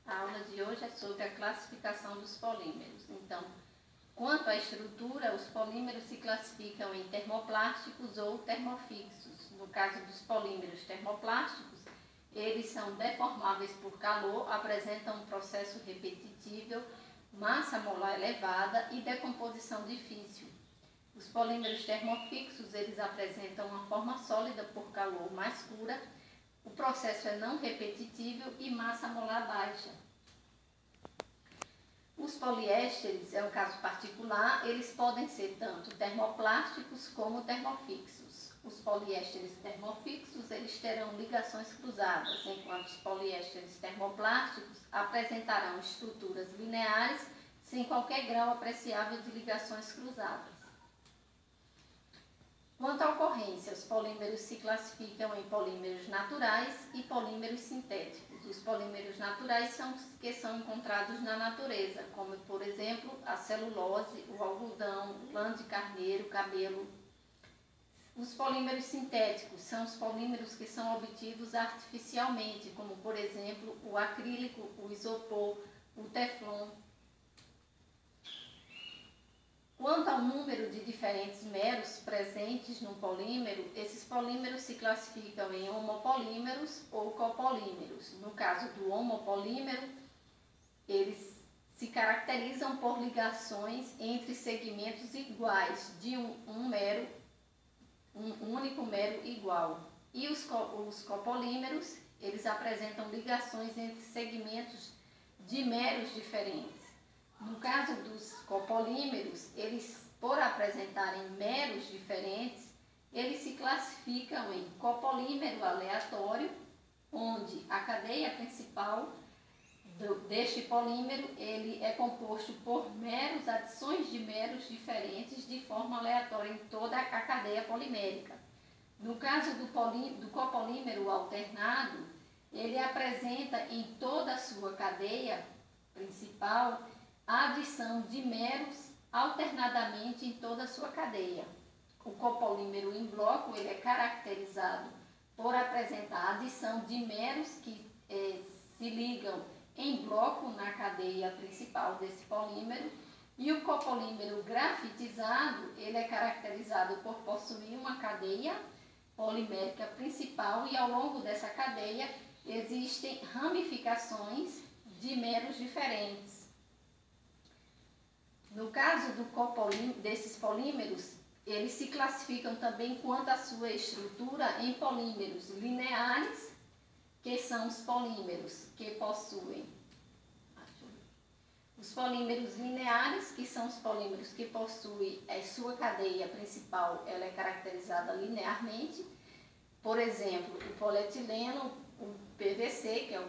A aula de hoje é sobre a classificação dos polímeros. Então, quanto à estrutura, os polímeros se classificam em termoplásticos ou termofixos. No caso dos polímeros termoplásticos, eles são deformáveis por calor, apresentam um processo repetitível, massa molar elevada e decomposição difícil. Os polímeros termofixos, eles apresentam uma forma sólida por calor mais pura, o processo é não repetitível e massa molar baixa. Os poliésteres, é um caso particular, eles podem ser tanto termoplásticos como termofixos. Os poliésteres termofixos, eles terão ligações cruzadas, enquanto os poliésteres termoplásticos apresentarão estruturas lineares sem qualquer grau apreciável de ligações cruzadas. Quanto à ocorrência, os polímeros se classificam em polímeros naturais e polímeros sintéticos. Os polímeros naturais são os que são encontrados na natureza, como, por exemplo, a celulose, o algodão, lã de carneiro, cabelo. Os polímeros sintéticos são os polímeros que são obtidos artificialmente, como, por exemplo, o acrílico, o isopor, o teflon. Quanto ao número de diferentes meros presentes no polímero, esses polímeros se classificam em homopolímeros ou copolímeros. No caso do homopolímero, eles se caracterizam por ligações entre segmentos iguais de um único mero igual. E os copolímeros, eles apresentam ligações entre segmentos de meros diferentes. No caso dos copolímeros, eles, por apresentarem meros diferentes, eles se classificam em copolímero aleatório, onde a cadeia principal deste polímero ele é composto por meros, adições de meros diferentes de forma aleatória em toda a cadeia polimérica. No caso do copolímero alternado, ele apresenta em toda a sua cadeia principal a adição de meros alternadamente em toda a sua cadeia. O copolímero em bloco ele é caracterizado por apresentar a adição de meros que se ligam em bloco na cadeia principal desse polímero, e o copolímero grafitizado ele é caracterizado por possuir uma cadeia polimérica principal e ao longo dessa cadeia existem ramificações de meros diferentes. No caso desses polímeros, eles se classificam também quanto à sua estrutura em polímeros lineares, que são os polímeros que possuem os polímeros lineares, que são os polímeros que possuem a sua cadeia principal, ela é caracterizada linearmente. Por exemplo, o polietileno, o PVC, que é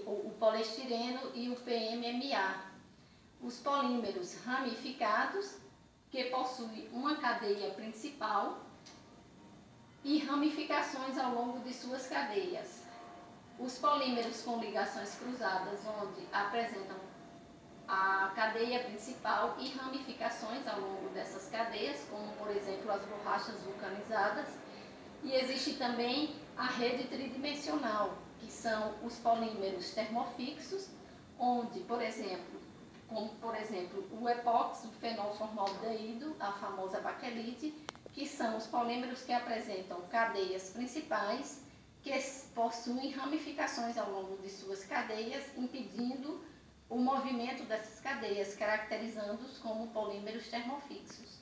o poliestireno e o PMMA. Os polímeros ramificados, que possuem uma cadeia principal e ramificações ao longo de suas cadeias. Os polímeros com ligações cruzadas, onde apresentam a cadeia principal e ramificações ao longo dessas cadeias, como por exemplo as borrachas vulcanizadas. E existe também a rede tridimensional, que são os polímeros termofixos, onde, por exemplo, o epóxi, o fenolformaldeído, a famosa baquelite, que são os polímeros que apresentam cadeias principais que possuem ramificações ao longo de suas cadeias, impedindo o movimento dessas cadeias, caracterizando-os como polímeros termofixos.